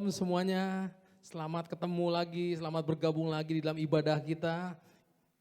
Shalom semuanya, selamat ketemu lagi, selamat bergabung lagi di dalam ibadah kita.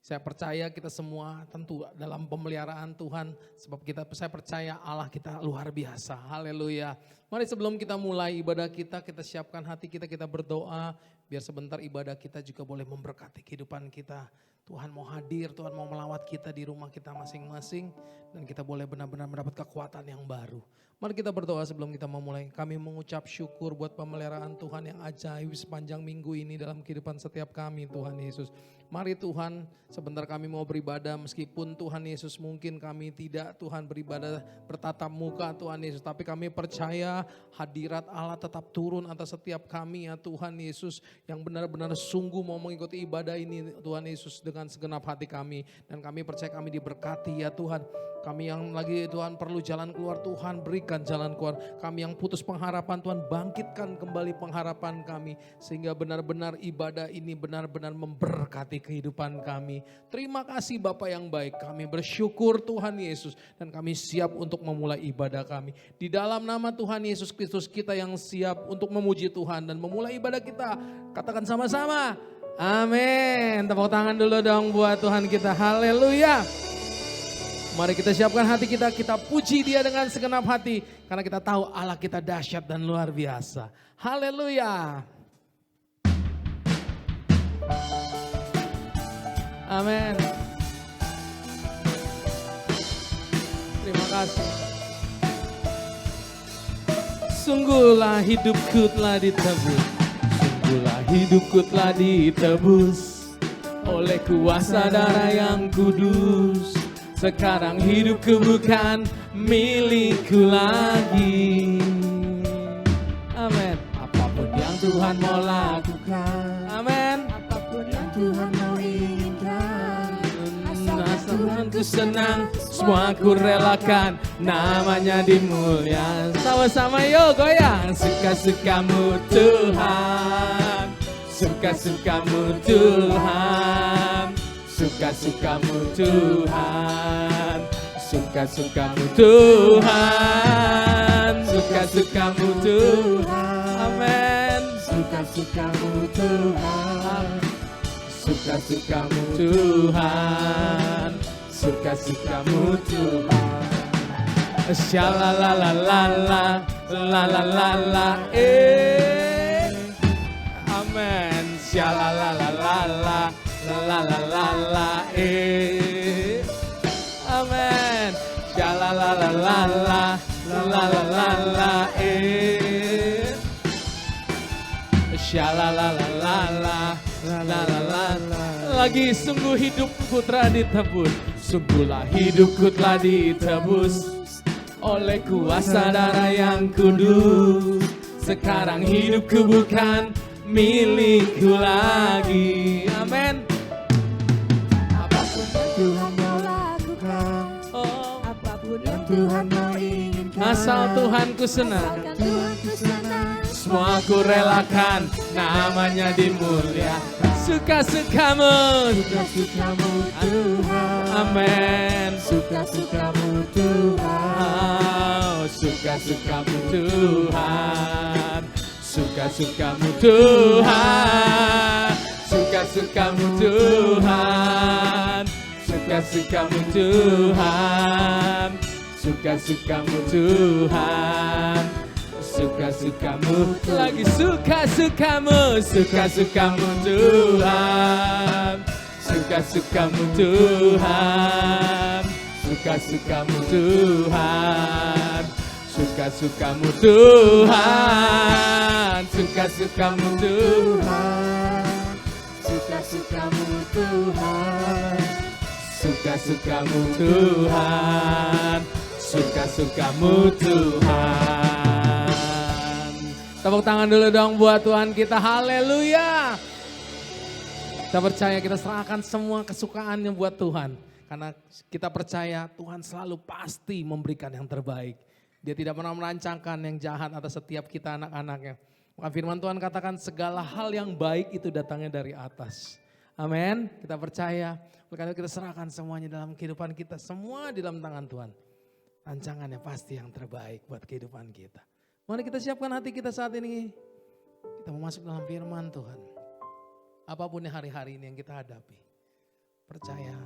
Saya percaya kita semua tentu dalam pemeliharaan Tuhan, sebab saya percaya Allah kita luar biasa, haleluya. Mari sebelum kita mulai ibadah kita siapkan hati kita berdoa, biar sebentar ibadah kita juga boleh memberkati kehidupan kita. Tuhan mau hadir, Tuhan mau melawat kita di rumah kita masing-masing, dan kita boleh benar-benar mendapat kekuatan yang baru. Mari kita berdoa sebelum kita memulai. Kami mengucap syukur buat pemeliharaan Tuhan yang ajaib sepanjang minggu ini dalam kehidupan setiap kami, Tuhan Yesus. Mari Tuhan, sebentar kami mau beribadah meskipun Tuhan Yesus mungkin kami tidak Tuhan beribadah bertatap muka Tuhan Yesus. Tapi kami percaya hadirat Allah tetap turun atas setiap kami ya Tuhan Yesus. Yang benar-benar sungguh mau mengikuti ibadah ini Tuhan Yesus dengan segenap hati kami. Dan kami percaya kami diberkati ya Tuhan. Kami yang lagi Tuhan perlu jalan keluar, Tuhan berikan jalan keluar. Kami yang putus pengharapan, Tuhan bangkitkan kembali pengharapan kami. Sehingga benar-benar ibadah ini benar-benar memberkati kehidupan kami. Terima kasih Bapa yang baik, kami bersyukur Tuhan Yesus. Dan kami siap untuk memulai ibadah kami. Di dalam nama Tuhan Yesus Kristus kita yang siap untuk memuji Tuhan dan memulai ibadah kita. Katakan sama-sama, amin. Tepuk tangan dulu dong buat Tuhan kita, haleluya. Mari kita siapkan hati kita puji Dia dengan segenap hati. Karena kita tahu Allah kita dahsyat dan luar biasa. Haleluya. Amin. Terima kasih. Sungguhlah hidupku telah ditebus. Sungguhlah hidupku telah ditebus oleh kuasa darah yang kudus. Sekarang hidupku bukan milikku lagi. Amin. Apapun yang Tuhan mau lakukan. Amin. Apapun yang Tuhan mau inginkan. Tuhan ku senang, semua ku relakan. Namanya dimuliakan. Sama-sama yuk goyang. Suka-sukamu Tuhan. Suka-sukamu Tuhan. Suka-sukamu Tuhan, suka-sukamu Tuhan, suka-sukamu Tuhan, amin. Suka-sukamu Tuhan, suka-sukamu Tuhan, suka-sukamu Tuhan. Shalalalala, lalalala, amin. Shalalalala. La la la la amen. Sha la la la la la la la la la Sha la la la la la la la la. Lagi sungguh hidupku telah ditebus. Sungguhlah hidupku telah ditebus oleh kuasa darah yang kudus. Sekarang hidupku bukan milikku lagi. Amin. Tuhan mau lakukan, apapun yang Tuhan mau inginkan. Asal Tuhanku senang, semua ku relakan. Namanya dimuliakan. Suka-sukamu, Suka-sukamu Tuhan, amin. Suka-sukamu Tuhan, Suka-sukamu Tuhan, suka-sukamu Tuhan, suka-sukamu Tuhan. Suka-sukamu Tuhan, suka-sukamu Tuhan, suka-sukamu lagi suka-sukamu, suka-sukamu Tuhan, suka-sukamu Tuhan, suka-sukamu Tuhan, suka-sukamu Tuhan, suka-sukamu Tuhan, Suka-sukamu Tuhan, suka-sukamu Tuhan, suka-sukamu Tuhan. Tepuk tangan dulu dong buat Tuhan kita, haleluya. Kita percaya, kita serahkan semua kesukaannya buat Tuhan. Karena kita percaya Tuhan selalu pasti memberikan yang terbaik. Dia tidak pernah merancangkan yang jahat atas setiap kita anak-anaknya. Maka firman Tuhan katakan segala hal yang baik itu datangnya dari atas. Amin. Kita percaya. Karena kita serahkan semuanya dalam kehidupan kita. Semua di dalam tangan Tuhan. Rancangannya pasti yang terbaik buat kehidupan kita. Mari kita siapkan hati kita saat ini. Kita mau masuk dalam firman Tuhan. Apapun yang hari-hari ini yang kita hadapi, percaya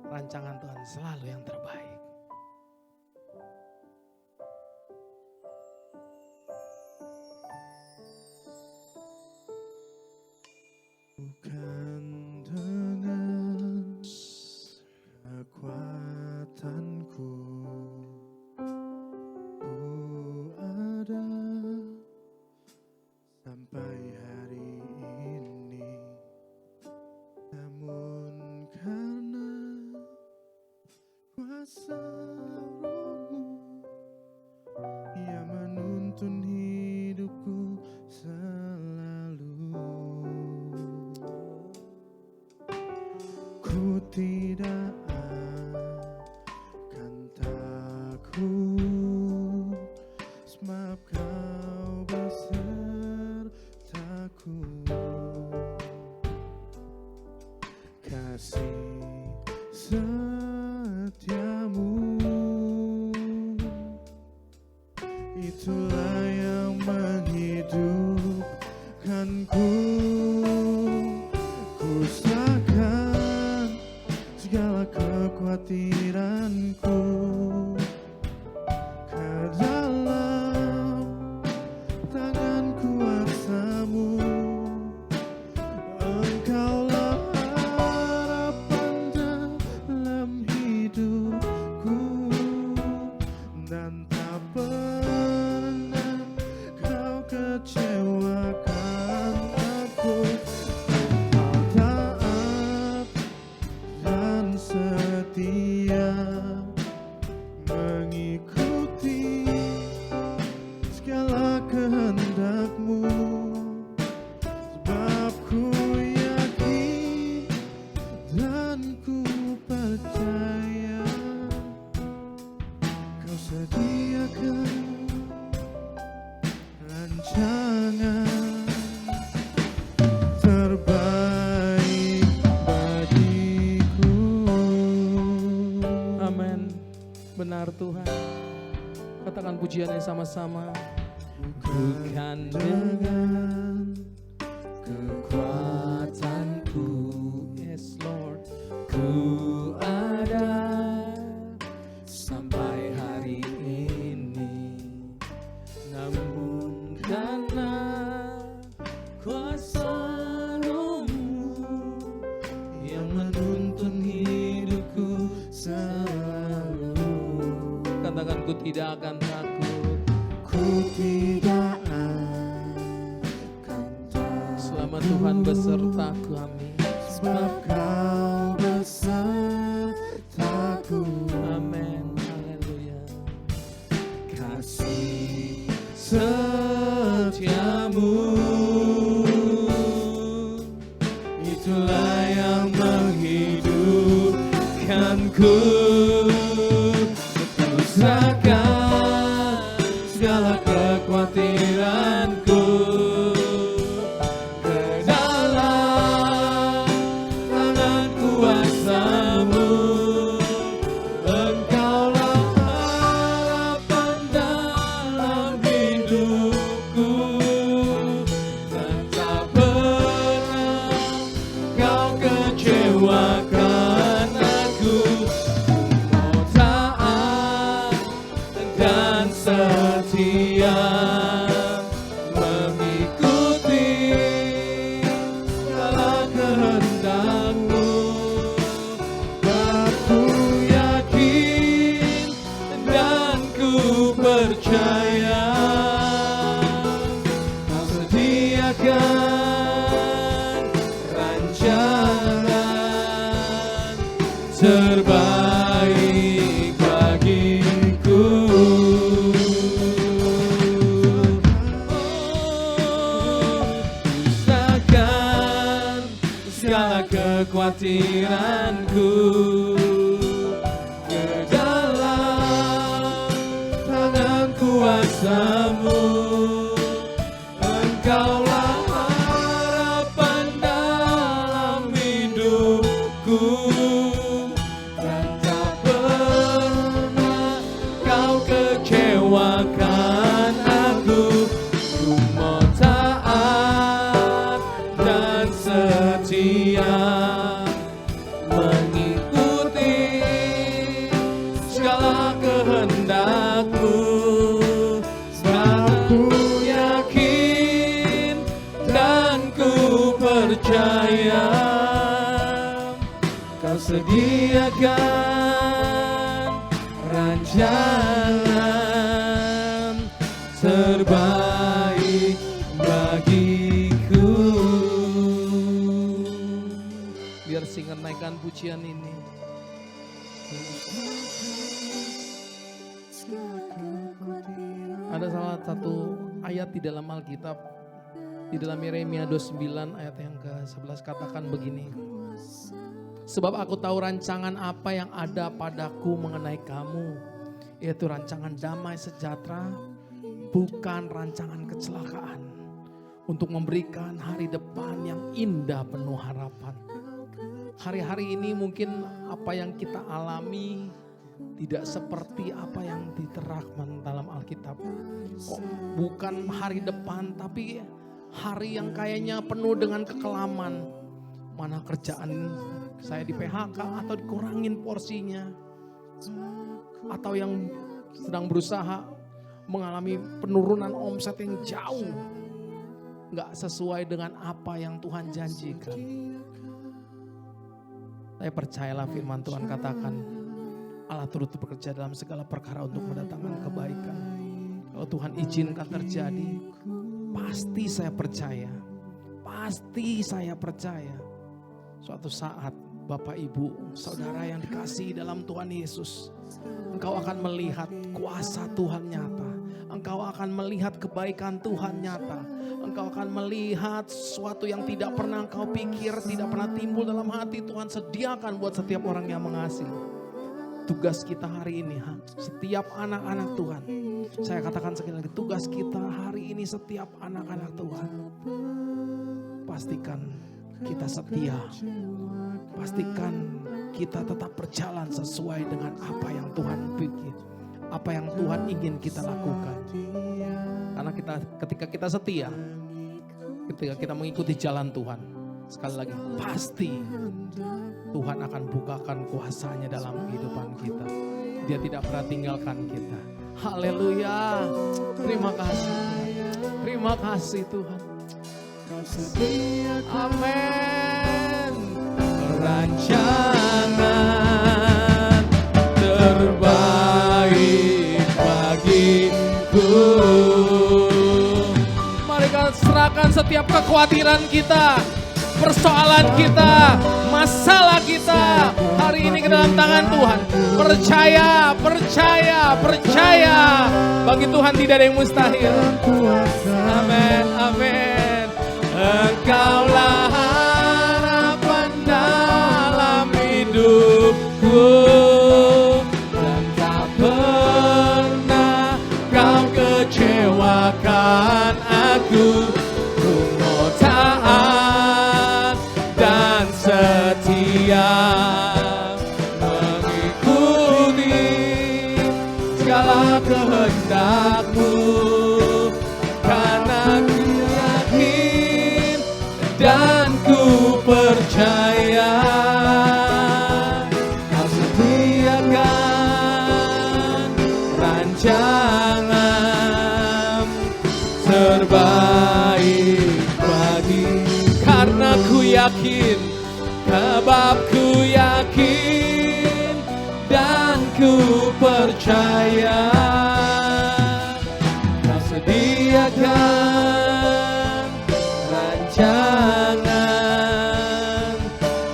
rancangan Tuhan selalu yang terbaik. Bukan dengan kekuatanku ku ada sampai hari ini, namun karena kuasa Roh-Mu yang menuntun hidupku selalu. Ku tidak akan takut, sebab Kau besertaku. Kasih setiamu, itulah yang menghidupkanku. Ku serahkan segala kekhawatiranku ke dalam tangan kuasa-Mu. Engkaulah harapan dalam hidupku, dan tak pernah Kau kecewakan aku. Kau taat dan setia mengikuti segala kehendak-Mu, sebab ku yakin dan ku percaya Kau sediakan rancangan terbaik bagiku. Amin. Benar Tuhan. Katakan pujiannya sama-sama. Bukan dengan kekuatanku, yes Lord, ku ada sampai hari ini, namun karena kuasa Roh-Mu yang menuntun hidupku selalu. katakan ku tidak akan takut. Ku tidak akan takut, Selama Tuhan besertaku, amin. sebab Kau besertaku. Amin, haleluya. Kasih setiamu, itulah yang menghidupkanku. Ku serahkan segala kekhawatiranku ke dalam tangan kuasa-Mu. Engkaulah harapan dalam hidupku, dan tak pernah Kau kecewakan aku. Ku mau taat dan setia mengikuti segala kehendak-Mu. Aku yakin dan ku percaya Kau sediakan rancangan terbaik bagiku. Serahkan segala kekhawatiranku ke dalam tangan kuasa-Mu. Engkaulah harapan dalam hidupku, dan tak pernah Kau kecewakan aku. Ku mau taat Aku yakin dan ku percaya Kau sediakan rancangan terbaik bagiku. Biar singer naikkan pujian ini. Ada salah satu ayat di dalam Alkitab, di dalam Yeremia 29 ayat yang ke-11 katakan begini. Sebab aku tahu rancangan apa yang ada padaku mengenai kamu, yaitu rancangan damai sejahtera, bukan rancangan kecelakaan, untuk memberikan hari depan yang indah penuh harapan. Hari-hari ini mungkin apa yang kita alami tidak seperti apa yang diterangkan dalam Alkitab. Kok bukan hari depan, tapi hari yang kayaknya penuh dengan kekelaman. Mana kerjaan saya di PHK atau dikurangin porsinya. Atau yang sedang berusaha mengalami penurunan omset yang jauh. Gak sesuai dengan apa yang Tuhan janjikan. Saya percayalah firman Tuhan katakan, Allah turut bekerja dalam segala perkara untuk mendatangkan kebaikan. Kalau Tuhan izinkan terjadi, pasti saya percaya. Suatu saat Bapak Ibu, saudara yang dikasihi dalam Tuhan Yesus, engkau akan melihat kuasa Tuhan nyata. Engkau akan melihat kebaikan Tuhan nyata. Engkau akan melihat sesuatu yang tidak pernah engkau pikir, tidak pernah timbul dalam hati. Tuhan sediakan buat setiap orang yang mengasihi. Tugas kita hari ini, setiap anak-anak Tuhan. Saya katakan sekali lagi, tugas kita hari ini setiap anak-anak Tuhan. Pastikan kita setia. Pastikan kita tetap berjalan sesuai dengan apa yang Tuhan pikir. Apa yang Tuhan ingin kita lakukan. Karena ketika kita setia, ketika kita mengikuti jalan Tuhan, sekali lagi pasti Tuhan akan bukakan kuasanya dalam kehidupan kita. Dia tidak pernah tinggalkan kita. Haleluya. Terima kasih. Terima kasih Tuhan. Amin. Rancangan terbaik bagiku. Mari kita serahkan setiap kekhawatiran kita, persoalan kita, masalah kita hari ini ke dalam tangan Tuhan. Percaya. Bagi Tuhan tidak ada yang mustahil. Amin, amin. Engkaulah harapan dalam hidupku, dan tak pernah kau kecewakan aku. Ku mau taat dan setia mengikuti segala kehendak-Mu, karena ku yakin dan ku percaya Kau sediakan rancangan terbaik bagi. Karena ku yakin, sebab ku yakin dan ku percaya Kau sediakan rancangan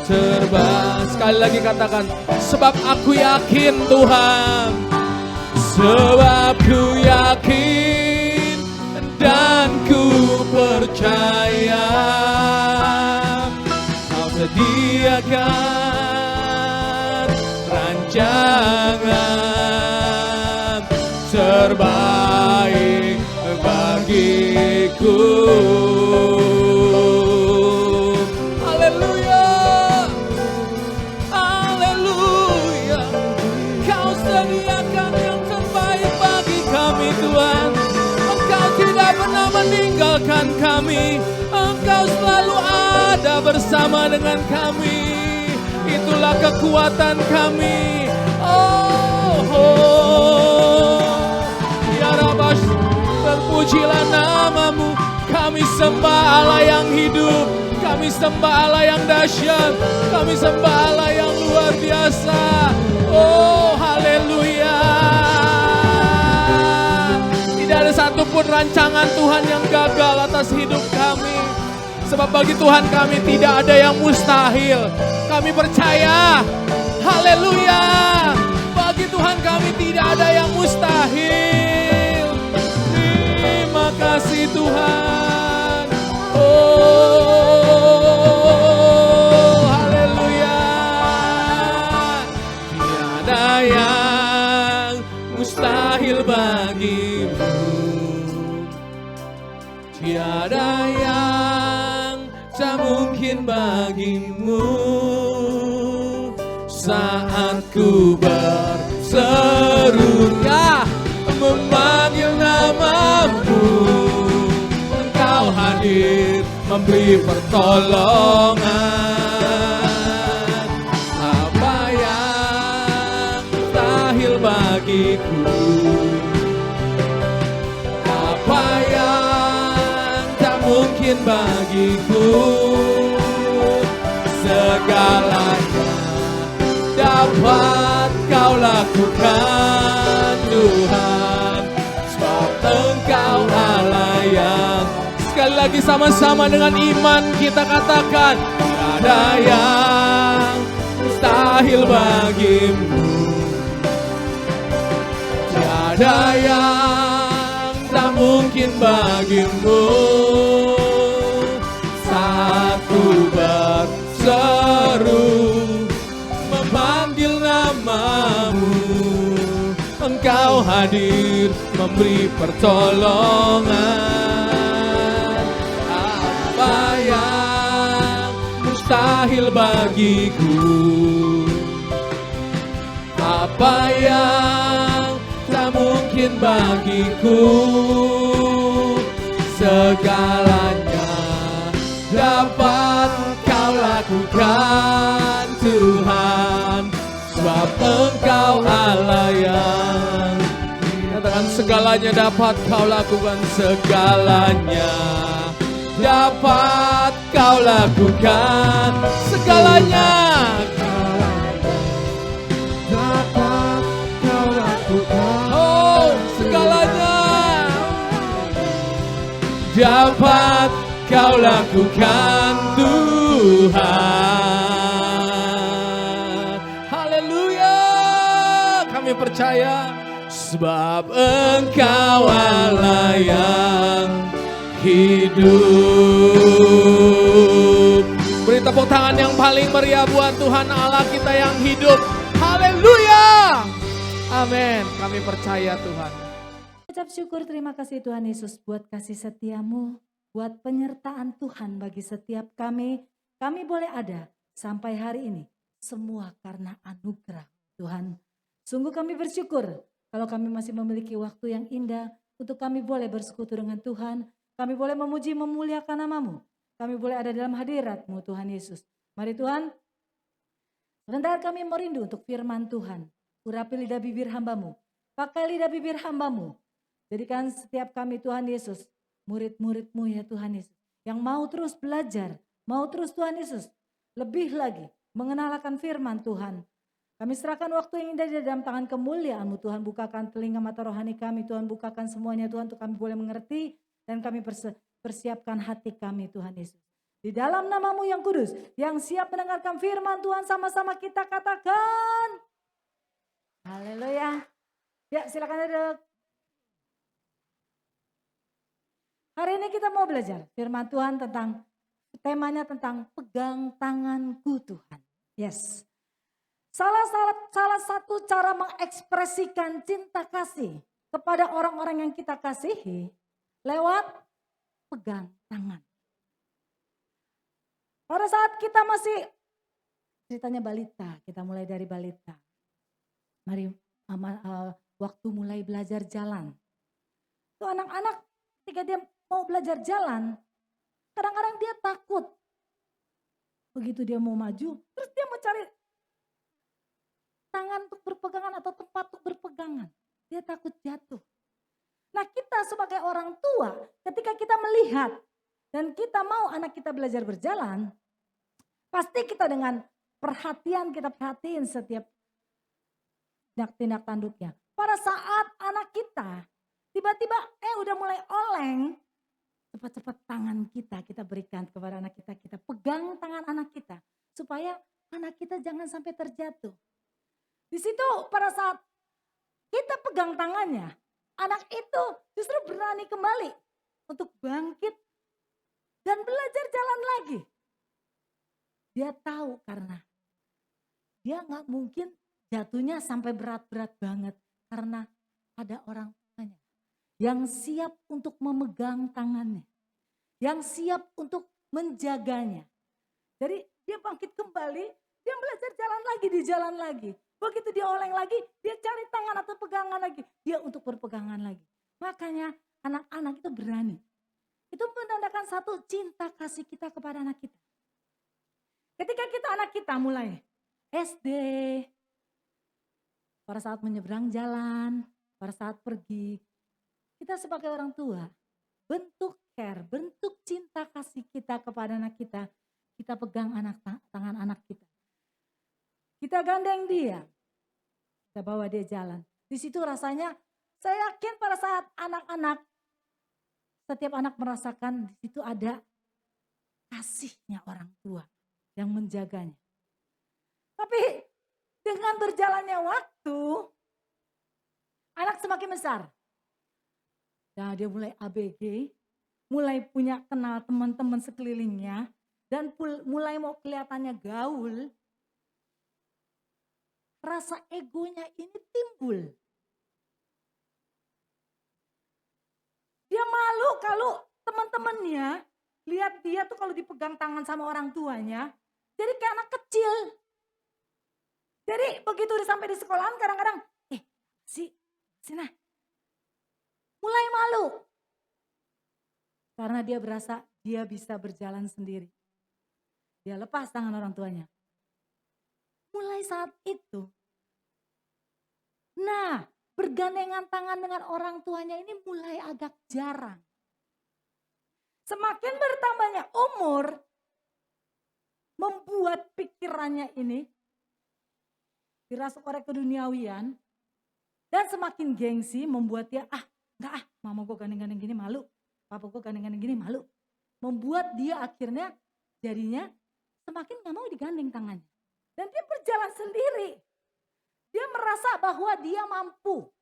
terbaik. Sekali lagi katakan, sebab aku yakin Tuhan, sebab ku yakin dan ku percaya Kau sediakan rancangan terbaik bagiku. Haleluya, haleluya. Kau sediakan yang terbaik bagi kami Tuhan. Engkau tidak pernah meninggalkan kami. Engkau selalu ada bersama dengan kami. Itulah kekuatan kami. Oh, oh. sembah Allah yang hidup. Kami sembah Allah yang dahsyat. Kami sembah Allah yang luar biasa. Oh, haleluya. Tidak ada satupun rancangan Tuhan yang gagal atas hidup kami. Sebab bagi Tuhan kami tidak ada yang mustahil. Kami percaya. Haleluya. Bagi Tuhan kami tidak ada yang mustahil. Terima kasih Tuhan. Oh, haleluya. Tiada yang mustahil bagimu. Tiada yang tak mungkin bagimu. Saat ku berseru memanggil namamu, Engkau hadir memberi pertolongan. Apa yang mustahil bagiku, apa yang tak mungkin bagiku, segalanya dapat kau lakukan Tuhan, sebab Engkau Allah yang. Sekali lagi sama-sama dengan iman kita katakan, tiada yang mustahil bagimu, tiada yang tak mungkin bagimu. Saat ku berseru memanggil namamu, Engkau hadir memberi pertolongan. Apa yang mustahil bagiku, apa yang tak mungkin bagiku, segalanya dapat kau lakukan Tuhan, sebab Engkau Allah yang. Katakan, segalanya dapat kau lakukan, segalanya dapat kau lakukan, segalanya dapat kau lakukan. Oh, segalanya dapat kau lakukan Tuhan. Haleluya. Kami percaya sebab Engkau Allah yang hidup. Beri tepuk tangan yang paling meriah buat Tuhan Allah kita yang hidup. Haleluya. Amin. Kami percaya Tuhan. Ucap syukur terima kasih Tuhan Yesus buat kasih setiamu, buat penyertaan Tuhan bagi setiap kami. Kami boleh ada sampai hari ini, semua karena anugerah Tuhan. Sungguh kami bersyukur kalau kami masih memiliki waktu yang indah untuk kami boleh bersekutu dengan Tuhan. Kami boleh memuji memuliakan namamu. Kami boleh ada dalam hadirat-Mu Tuhan Yesus. Mari Tuhan, sebentar kami merindu untuk firman Tuhan. Urapi lidah bibir hamba-Mu, pakai lidah bibir hamba-Mu. Jadikan setiap kami Tuhan Yesus, murid-murid-Mu ya Tuhan Yesus. Yang mau terus belajar, mau terus Tuhan Yesus, lebih lagi mengenal akan firman Tuhan. Kami serahkan waktu yang indah di dalam tangan kemuliaan-Mu Tuhan. Bukakan telinga mata rohani kami Tuhan, bukakan semuanya Tuhan untuk kami boleh mengerti. Dan kami persiapkan hati kami Tuhan Yesus. Di dalam namamu yang kudus, yang siap mendengarkan firman Tuhan, sama-sama kita katakan. Haleluya. Ya silakan duduk. Hari ini kita mau belajar firman Tuhan tentang, temanya tentang pegang tanganku Tuhan. Yes. Salah satu cara mengekspresikan cinta kasih kepada orang-orang yang kita kasihi lewat pegang tangan. Pada saat kita masih, ceritanya balita, kita mulai dari balita. Mari waktu mulai belajar jalan. Tuh anak-anak ketika dia mau belajar jalan, kadang-kadang dia takut. Begitu dia mau maju, terus dia mau cari tangan untuk berpegangan atau tempat untuk berpegangan. Dia takut jatuh. Nah kita sebagai orang tua, ketika kita melihat dan kita mau anak kita belajar berjalan, pasti kita dengan perhatian kita perhatiin setiap tindak tanduknya. Pada saat anak kita tiba-tiba udah mulai oleng, cepat-cepat tangan kita berikan kepada anak kita pegang tangan anak kita supaya anak kita jangan sampai terjatuh. Di situ pada saat kita pegang tangannya, anak itu justru berani kembali untuk bangkit dan belajar jalan lagi. Dia tahu karena dia nggak mungkin jatuhnya sampai berat-berat banget karena ada orang tuanya yang siap untuk memegang tangannya, yang siap untuk menjaganya. Jadi dia bangkit kembali, dia belajar jalan lagi, di jalan lagi. Begitu dia oleng lagi, dia cari tangan atau pegangan lagi, dia untuk berpegangan lagi. Makanya anak-anak itu berani. Itu menandakan satu cinta kasih kita kepada anak kita. Ketika anak kita mulai SD, pada saat menyeberang jalan, pada saat pergi, kita sebagai orang tua, bentuk care, bentuk cinta kasih kita kepada anak kita pegang tangan anak kita. Kita gandeng dia, kita bawa dia jalan. Di situ rasanya, saya yakin pada saat anak-anak, setiap anak merasakan di situ ada kasihnya orang tua yang menjaganya. Tapi dengan berjalannya waktu, anak semakin besar. Nah, dia mulai ABG, mulai punya kenal teman-teman sekelilingnya, dan mulai mau kelihatannya gaul. Rasa egonya ini timbul. Dia malu kalau teman-temannya lihat dia tuh kalau dipegang tangan sama orang tuanya, jadi kayak anak kecil. Jadi begitu sampai di sekolahan kadang-kadang, Sina, mulai malu. Karena dia berasa dia bisa berjalan sendiri. Dia lepas tangan orang tuanya. Mulai saat itu, nah bergandengan tangan dengan orang tuanya ini mulai agak jarang. Semakin bertambahnya umur, membuat pikirannya ini dirasuk oleh keduniawian, dan semakin gengsi membuat dia, enggak mama gue gandeng-gandeng gini malu, papa gue gandeng-gandeng gini malu. Membuat dia akhirnya jadinya semakin gak mau digandeng tangannya. Dan dia berjalan sendiri. Dia merasa bahwa dia mampu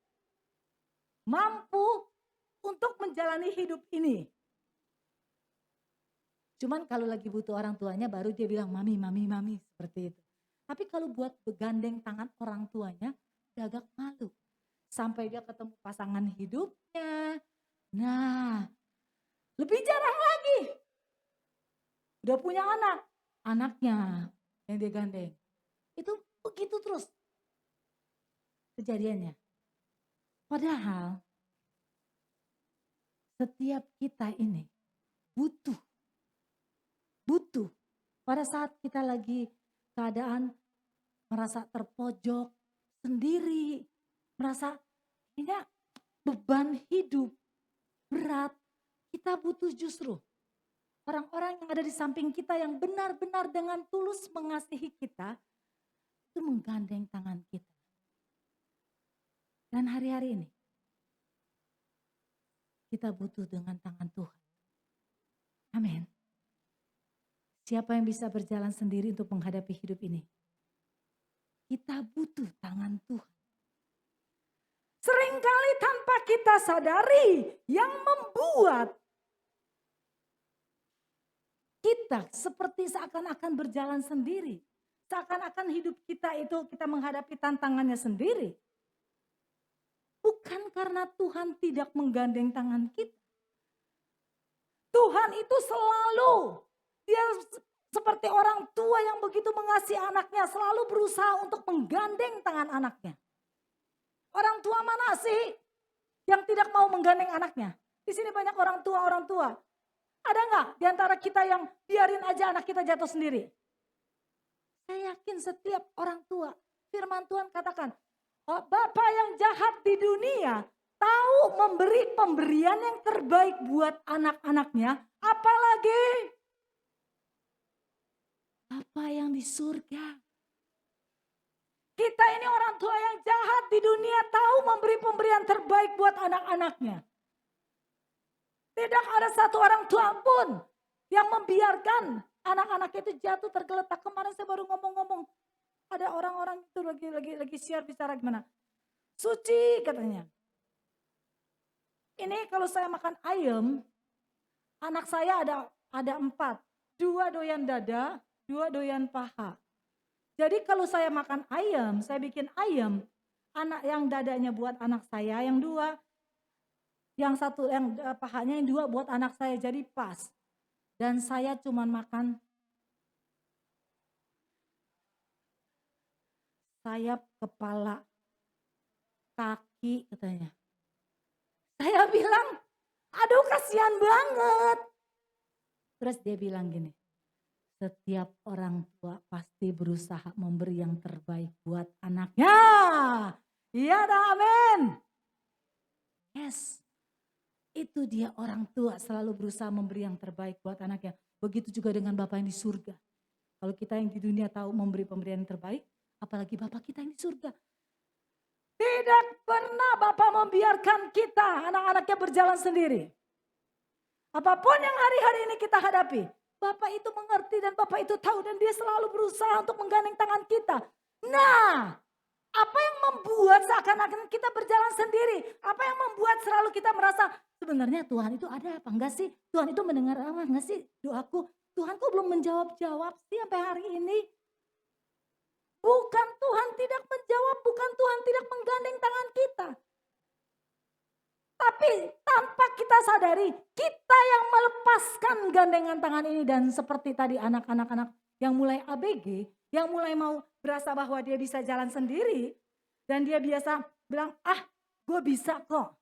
untuk menjalani hidup ini. Cuman kalau lagi butuh orang tuanya baru dia bilang mami, seperti itu. Tapi kalau buat begandeng tangan orang tuanya, dia agak malu. Sampai dia ketemu pasangan hidupnya. Nah, lebih jarang lagi. Udah punya anaknya yang dia gandeng. Itu begitu terus kejadiannya. Padahal setiap kita ini butuh. Pada saat kita lagi keadaan merasa terpojok sendiri, merasa ini beban hidup berat, kita butuh justru orang-orang yang ada di samping kita yang benar-benar dengan tulus mengasihi kita, itu menggandeng tangan kita. Dan hari-hari ini, kita butuh dengan tangan Tuhan. Amin. Siapa yang bisa berjalan sendiri untuk menghadapi hidup ini? Kita butuh tangan Tuhan. Seringkali tanpa kita sadari yang membuat kita seperti seakan-akan berjalan sendiri. Seakan-akan hidup kita itu kita menghadapi tantangannya sendiri. Bukan karena Tuhan tidak menggandeng tangan kita. Tuhan itu selalu, dia seperti orang tua yang begitu mengasihi anaknya, selalu berusaha untuk menggandeng tangan anaknya. Orang tua mana sih yang tidak mau menggandeng anaknya? Di sini banyak orang tua. Ada nggak di antara kita yang biarin aja anak kita jatuh sendiri? Saya yakin setiap orang tua, firman Tuhan katakan, Bapa yang jahat di dunia tahu memberi pemberian yang terbaik buat anak-anaknya, apalagi Bapa yang di surga. Kita ini orang tua yang jahat di dunia tahu memberi pemberian terbaik buat anak-anaknya. Tidak ada satu orang tua pun yang membiarkan anak-anak itu jatuh tergeletak. Kemarin saya baru ngomong-ngomong, ada orang-orang itu lagi share bicara gimana. Suci katanya. Ini kalau saya makan ayam, anak saya ada 4. 2 doyan dada, 2 doyan paha. Jadi kalau saya makan ayam, saya bikin ayam, anak yang dadanya buat anak saya, yang 2, yang 1 yang pahanya, yang 2 buat anak saya, jadi pas. Dan saya cuman makan sayap, kepala, kaki katanya. Saya bilang, aduh kasihan banget. Terus dia bilang gini, setiap orang tua pasti berusaha memberi yang terbaik buat anaknya. Iya dah, amin. Yes, itu dia orang tua selalu berusaha memberi yang terbaik buat anaknya. Begitu juga dengan Bapa yang di surga. Kalau kita yang di dunia tahu memberi pemberian yang terbaik, apalagi Bapa kita yang di surga. Tidak pernah Bapa membiarkan kita, anak-anaknya berjalan sendiri. Apapun yang hari-hari ini kita hadapi, Bapak itu mengerti dan Bapak itu tahu dan dia selalu berusaha untuk menggandeng tangan kita. Nah, apa yang membuat seakan-akan kita berjalan sendiri? Apa yang membuat selalu kita merasa sebenarnya Tuhan itu ada apa enggak sih? Tuhan itu mendengar apa enggak sih doaku? Tuhan kok belum menjawab-jawab sih sampai hari ini? Bukan Tuhan tidak menjawab, bukan Tuhan tidak menggandeng tangan kita. Tapi tanpa kita sadari, kita yang melepaskan gandengan tangan ini. Dan seperti tadi anak-anak yang mulai ABG, yang mulai mau berasa bahwa dia bisa jalan sendiri. Dan dia biasa bilang, gue bisa kok.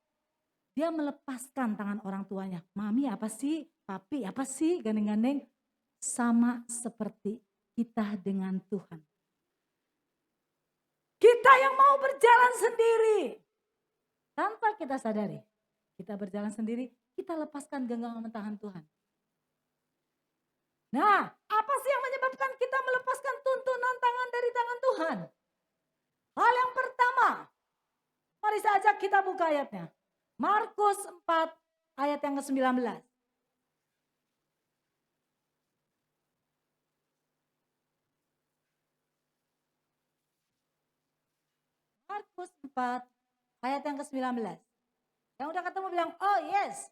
Dia melepaskan tangan orang tuanya. Mami apa sih, papi apa sih, gandeng-gandeng. Sama seperti kita dengan Tuhan. Kita yang mau berjalan sendiri. Tanpa kita sadari, kita berjalan sendiri, kita lepaskan genggaman tangan Tuhan. Nah, apa sih yang menyebabkan kita melepaskan tuntunan tangan dari tangan Tuhan? Hal yang pertama, mari saya ajak kita buka ayatnya. Markus 4 ayat yang ke-19. Markus 4 ayat yang ke-19. Yang udah ketemu bilang, oh yes.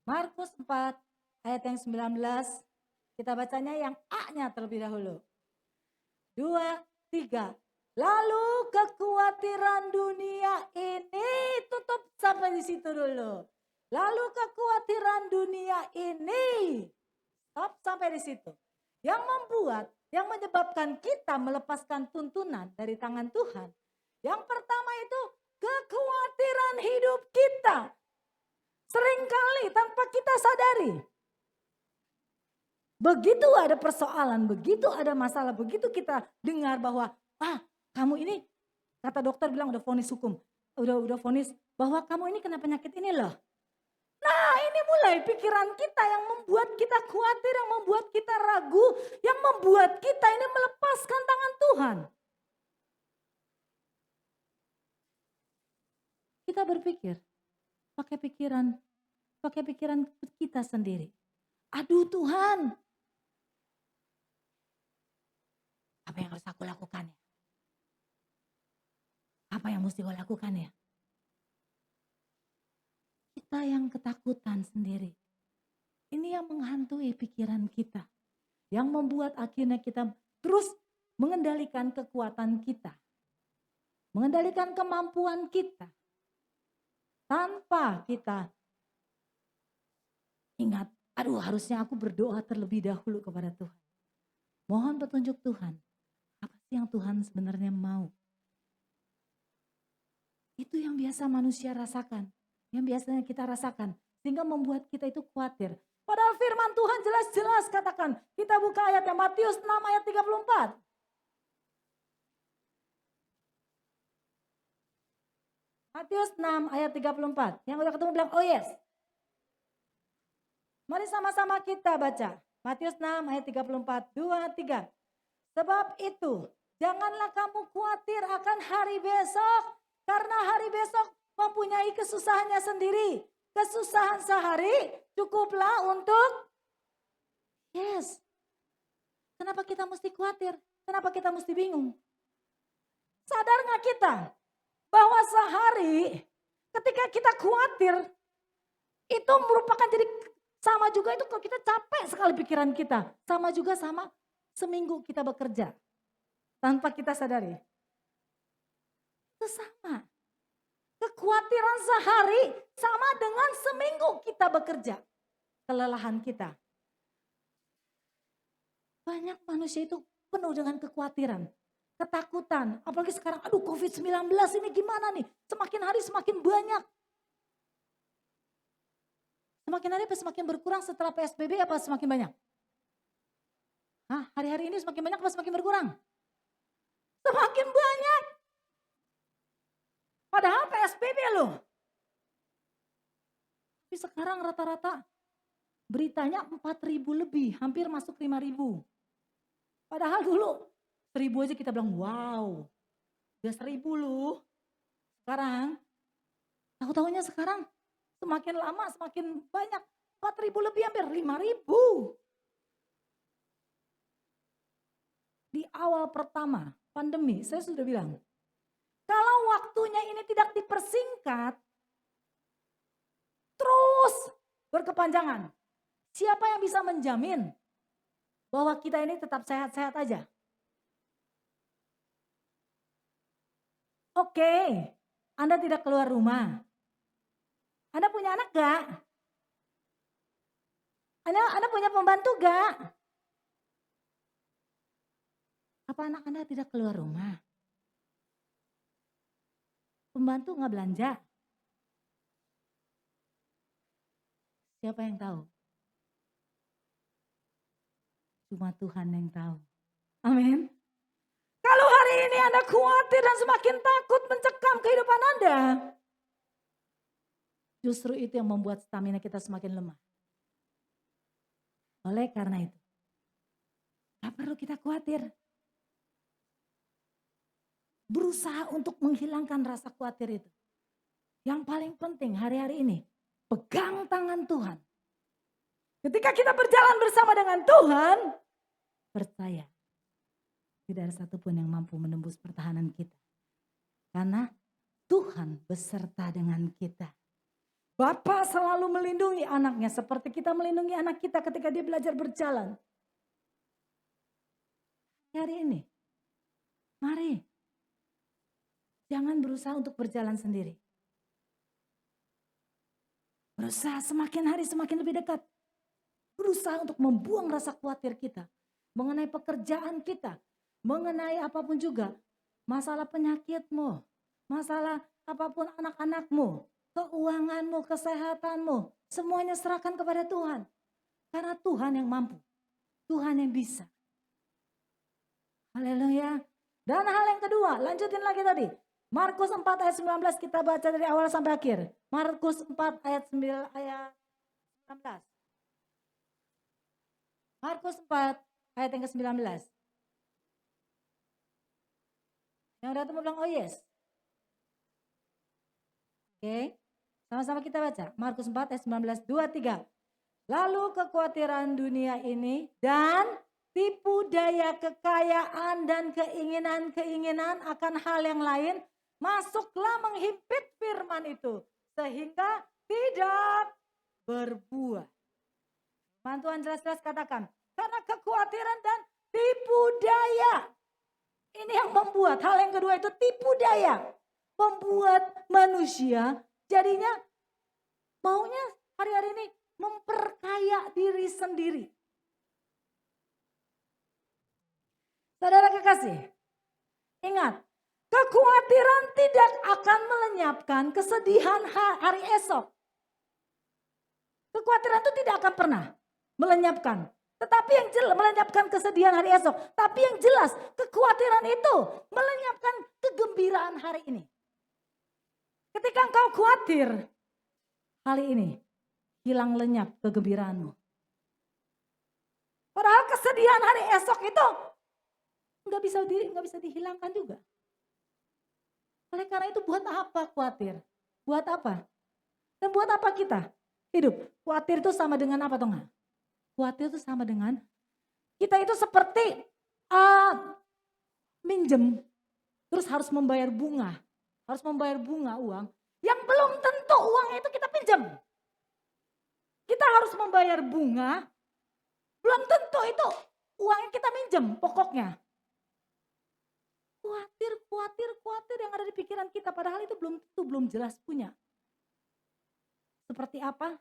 Markus 4 ayat yang 19. Kita bacanya yang A-nya terlebih dahulu. 2, 3. Lalu kekhawatiran dunia ini, tutup sampai di situ dulu. Lalu kekhawatiran dunia ini, stop sampai di situ. Yang membuat, yang menyebabkan kita melepaskan tuntunan dari tangan Tuhan. Yang pertama itu kekhawatiran hidup kita. Seringkali tanpa kita sadari. Begitu ada persoalan, begitu ada masalah, begitu kita dengar bahwa kamu ini, kata dokter bilang udah vonis hukum, udah vonis bahwa kamu ini kena penyakit ini loh. Nah, ini mulai pikiran kita yang membuat kita khawatir, yang membuat kita ragu, yang membuat kita ini melepaskan tangan Tuhan. Kita berpikir, pakai pikiran kita sendiri. Aduh Tuhan, apa yang harus aku lakukan ya? Apa yang mesti gue lakukan ya? Kita yang ketakutan sendiri. Ini yang menghantui pikiran kita. Yang membuat akhirnya kita terus mengendalikan kekuatan kita. Mengendalikan kemampuan kita. Tanpa kita ingat, aduh harusnya aku berdoa terlebih dahulu kepada Tuhan. Mohon petunjuk Tuhan. Apa sih yang Tuhan sebenarnya mau? Itu yang biasa manusia rasakan. Yang biasanya kita rasakan. Sehingga membuat kita itu khawatir. Padahal firman Tuhan jelas-jelas katakan. Kita buka ayatnya Matius 6 ayat 34. Matius 6 ayat 34. Yang udah ketemu bilang, oh yes. Mari sama-sama kita baca. Matius 6 ayat 34, 2, 3. Sebab itu, janganlah kamu khawatir akan hari besok. Karena hari besok mempunyai kesusahannya sendiri. Kesusahan sehari cukuplah untuk, yes. Kenapa kita mesti khawatir? Kenapa kita mesti bingung? Sadar nggak kita bahwa sehari ketika kita khawatir itu merupakan jadi sama juga itu kalau kita capek sekali pikiran kita. Sama juga sama seminggu kita bekerja tanpa kita sadari. Itu sama. Kekhawatiran sehari sama dengan seminggu kita bekerja. Kelelahan kita. Banyak manusia itu penuh dengan kekhawatiran, ketakutan. Apalagi sekarang, aduh COVID-19 ini gimana nih? Semakin hari semakin banyak. Semakin hari apa semakin berkurang setelah PSBB apa semakin banyak? Hah, hari-hari ini semakin banyak apa semakin berkurang? Semakin banyak. Padahal PSBB loh. Tapi sekarang rata-rata beritanya 4.000 lebih, hampir masuk 5.000. Padahal dulu 1.000 aja kita bilang wow, udah 1.000 loh. Sekarang, tahu-tahunya sekarang semakin lama semakin banyak, 4.000 lebih hampir 5.000. Di awal pertama pandemi, saya sudah bilang, kalau waktunya ini tidak dipersingkat, terus berkepanjangan, siapa yang bisa menjamin bahwa kita ini tetap sehat-sehat aja? Oke, Anda tidak keluar rumah. Anda punya anak gak? Anda punya pembantu gak? Apa anak Anda tidak keluar rumah? Pembantu gak belanja? Siapa yang tahu? Cuma Tuhan yang tahu. Amin. Kalau hari ini Anda khawatir dan semakin takut mencekam kehidupan Anda, justru itu yang membuat stamina kita semakin lemah. Oleh karena itu, gak perlu kita khawatir. Berusaha untuk menghilangkan rasa khawatir itu. Yang paling penting hari-hari ini, pegang tangan Tuhan. Ketika kita berjalan bersama dengan Tuhan, percaya. Tidak ada satupun yang mampu menembus pertahanan kita. Karena Tuhan beserta dengan kita. Bapa selalu melindungi anaknya seperti kita melindungi anak kita ketika dia belajar berjalan. Hari ini, mari. Jangan berusaha untuk berjalan sendiri. Berusaha semakin hari semakin lebih dekat. Berusaha untuk membuang rasa khawatir kita. Mengenai pekerjaan kita. Mengenai apapun juga. Masalah penyakitmu. Masalah apapun anak-anakmu. Keuanganmu, kesehatanmu. Semuanya serahkan kepada Tuhan. Karena Tuhan yang mampu. Tuhan yang bisa. Haleluya. Dan hal yang kedua, lanjutin lagi tadi. Markus 4 ayat 19 kita baca dari awal sampai akhir. Markus 4 ayat 19. Markus 4 ayat yang ke-19. Yang udah temu bilang oh yes. Oke. Sama-sama kita baca. Markus 4 ayat 19, 2, 3. Lalu kekhawatiran dunia ini dan tipu daya kekayaan dan keinginan-keinginan akan hal yang lain masuklah menghimpit firman itu sehingga tidak berbuah. Tuhan jelas-jelas katakan, karena kekhawatiran dan tipu daya. Ini yang membuat, hal yang kedua itu tipu daya. Membuat manusia jadinya maunya hari-hari ini memperkaya diri sendiri. Saudara kekasih, ingat, kekhawatiran tidak akan melenyapkan kesedihan hari esok. Kekhawatiran itu tidak akan pernah melenyapkan. Tetapi yang jelas melenyapkan kesedihan hari esok. Tapi yang jelas kekhawatiran itu melenyapkan kegembiraan hari ini. Ketika ketika engkau khawatir, kali ini hilang lenyap kegembiraanmu. Padahal kesedihan hari esok itu nggak bisa dihilangkan juga. Oleh karena itu buat apa khawatir? Buat apa? Dan buat apa kita hidup? Khawatir itu sama dengan apa toh nggak? Khawatir itu sama dengan kita itu seperti minjem, terus harus membayar bunga. Harus membayar bunga uang yang belum tentu uangnya itu kita pinjam. Kita harus membayar bunga, belum tentu itu uangnya kita minjem pokoknya. Khawatir yang ada di pikiran kita, padahal itu belum jelas punya. Seperti apa?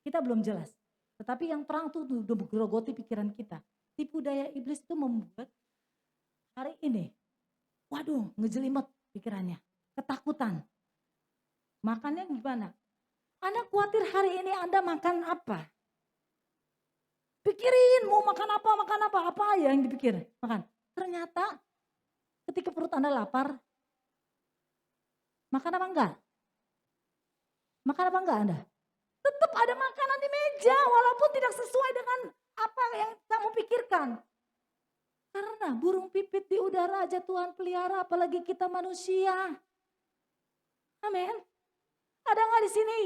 Kita belum jelas. Tetapi yang terang tuh udah menggerogoti pikiran kita. Tipu daya iblis itu membuat hari ini, waduh, ngejelimet pikirannya, ketakutan. Makannya gimana? Anda khawatir hari ini Anda makan apa? Pikirin mau makan apa aja yang dipikir. Makan. Ternyata ketika perut Anda lapar, makan apa enggak? Makan apa enggak Anda? Tetap ada makanan di meja walaupun tidak sesuai dengan apa yang kamu pikirkan. Karena burung pipit di udara aja Tuhan pelihara, apalagi kita manusia. Amin. Ada nggak di sini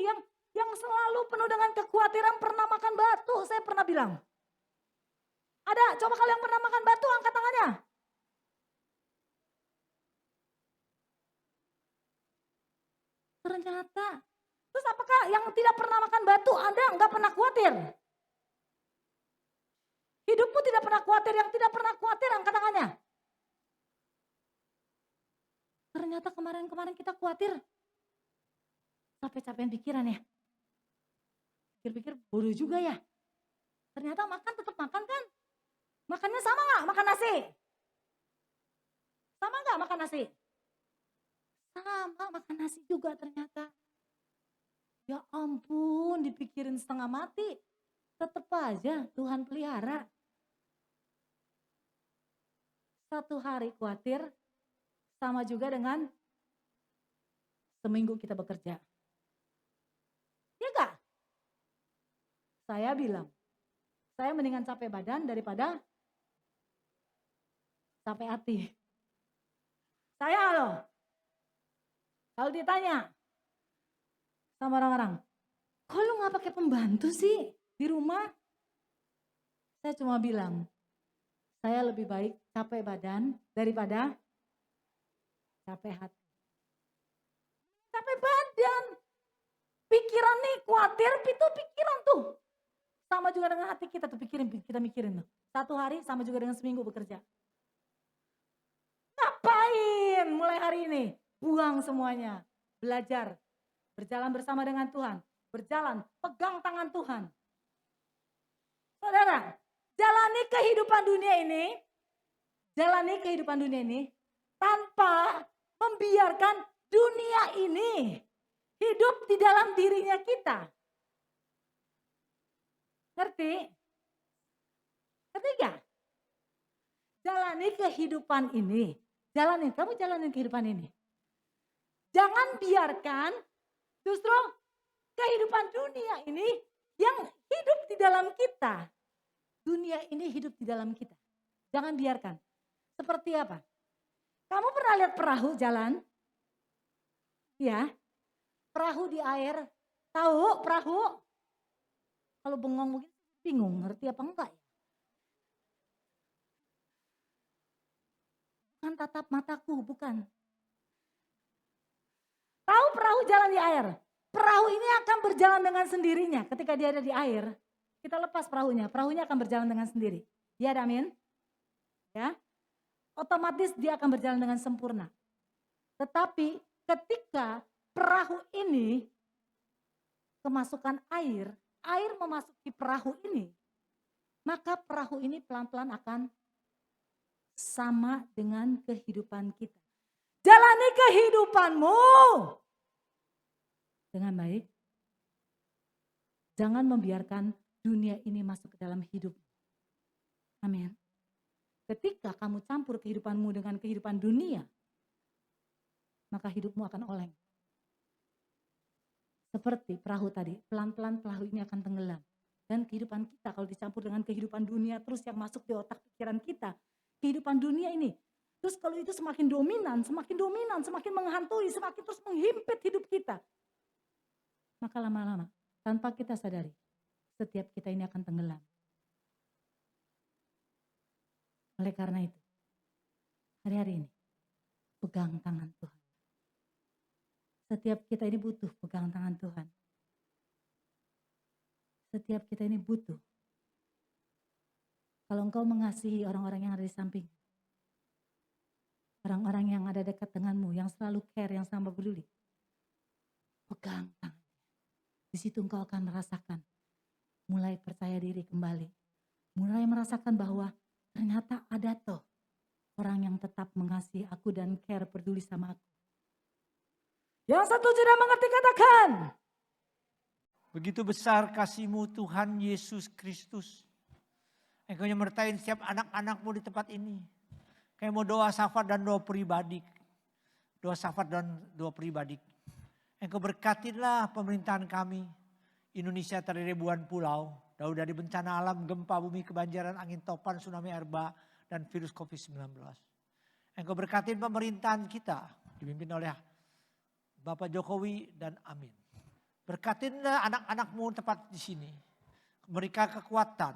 yang selalu penuh dengan kekhawatiran pernah makan batu? Saya pernah bilang. Ada, coba kalian pernah makan batu, angkat tangannya. Ternyata, terus apakah yang tidak pernah makan batu, Anda nggak pernah khawatir? Hidupmu tidak pernah khawatir, yang tidak pernah khawatir, angkat tangannya. Ternyata kemarin-kemarin kita khawatir. Capek-capekin pikiran ya. Pikir-pikir bodoh juga ya. Ternyata makan tetap makan kan. Makannya sama gak makan nasi? Sama gak makan nasi? Sama makan nasi juga ternyata. Ya ampun dipikirin setengah mati. Tetap aja Tuhan pelihara. Satu hari khawatir sama juga dengan seminggu kita bekerja. Ya enggak? Saya bilang, saya mendingan capek badan daripada capek hati. Saya loh, kalau ditanya sama orang-orang, kok lu gak pakai pembantu sih di rumah? Saya cuma bilang, saya lebih baik capek badan daripada capek hati. Capek badan. Pikiran nih khawatir itu pikiran tuh. Sama juga dengan hati kita tuh kita mikirin tuh. Satu hari sama juga dengan seminggu bekerja. Ngapain mulai hari ini? Buang semuanya. Belajar. Berjalan bersama dengan Tuhan. Berjalan, pegang tangan Tuhan. Saudara, jalani kehidupan dunia ini tanpa membiarkan dunia ini hidup di dalam dirinya kita. Ngerti? Ketiga, jalani kehidupan ini. Kamu jalanin kehidupan ini. Jangan biarkan justru kehidupan dunia ini yang hidup di dalam kita. Dunia ini hidup di dalam kita. Jangan biarkan. Seperti apa? Kamu pernah lihat perahu jalan? Ya, perahu di air. Tahu perahu? Kalau bengong mungkin bingung, ngerti apa enggak ya? Bukan tatap mataku, bukan. Tahu perahu jalan di air? Perahu ini akan berjalan dengan sendirinya ketika dia ada di air. Kita lepas perahunya akan berjalan dengan sendiri. Ya, amin? Ya. Otomatis dia akan berjalan dengan sempurna. Tetapi ketika perahu ini kemasukan air memasuki perahu ini, maka perahu ini pelan-pelan akan sama dengan kehidupan kita. Jalani kehidupanmu dengan baik. Jangan membiarkan dunia ini masuk ke dalam hidup. Amin. Ketika kamu campur kehidupanmu dengan kehidupan dunia, maka hidupmu akan oleng. seperti perahu tadi, pelan-pelan perahu ini akan tenggelam. Dan kehidupan kita kalau dicampur dengan kehidupan dunia terus yang masuk di otak pikiran kita, kehidupan dunia ini. Terus kalau itu semakin dominan, semakin menghantui, semakin terus menghimpit hidup kita. Maka lama-lama tanpa kita sadari, setiap kita ini akan tenggelam. Oleh karena itu, hari-hari ini, pegang tangan Tuhan. Setiap kita ini butuh pegang tangan Tuhan. Setiap kita ini butuh. Kalau engkau mengasihi orang-orang yang ada di samping, orang-orang yang ada dekat denganmu, yang selalu care, yang sama peduli, pegang tangan. Di situ engkau akan merasakan, mulai percaya diri kembali, mulai merasakan bahwa ternyata ada toh orang yang tetap mengasihi aku dan care, peduli sama aku. Yang satu tidak mengerti katakan. Begitu besar kasih-Mu Tuhan Yesus Kristus. Engkau yang menyertai setiap anak-anak-Mu di tempat ini. Kami mau doa syafaat dan doa pribadi. Doa syafaat dan doa pribadi. Engkau berkatilah pemerintahan kami. Indonesia terdiri ribuan pulau. Jauh dari bencana alam, gempa bumi, kebanjiran, angin topan, tsunami erba, dan virus COVID-19. Engkau berkatin pemerintahan kita. Dipimpin oleh Bapak Jokowi dan Amin. Berkatinlah anak-anak-Mu tepat di sini. Mereka kekuatan.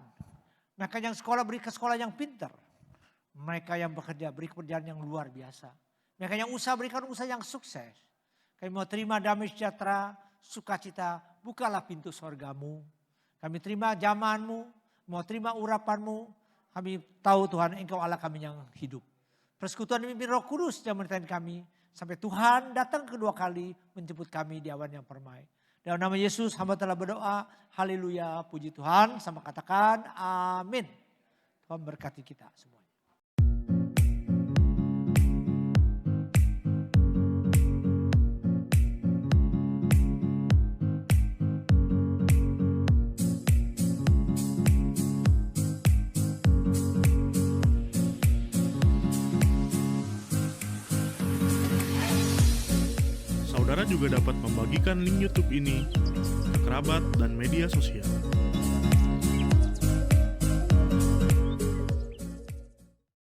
Mereka yang sekolah beri ke sekolah yang pintar. Mereka yang bekerja beri pekerjaan yang luar biasa. Mereka yang usaha berikan usaha yang sukses. Kami mau terima damai sejahtera, sukacita, bukalah pintu sorga-Mu. Kami terima zamanmu, mau terima urapanmu. Kami tahu Tuhan Engkau Allah kami yang hidup. Persekutuan memimpin Roh Kudus yang menyertai kami. Sampai Tuhan datang kedua kali menjemput kami di awan yang permai. Dalam nama Yesus hamba telah berdoa. Haleluya, puji Tuhan. Sama katakan amin. Tuhan berkati kita semua. Saudara juga dapat membagikan link YouTube ini ke kerabat dan media sosial.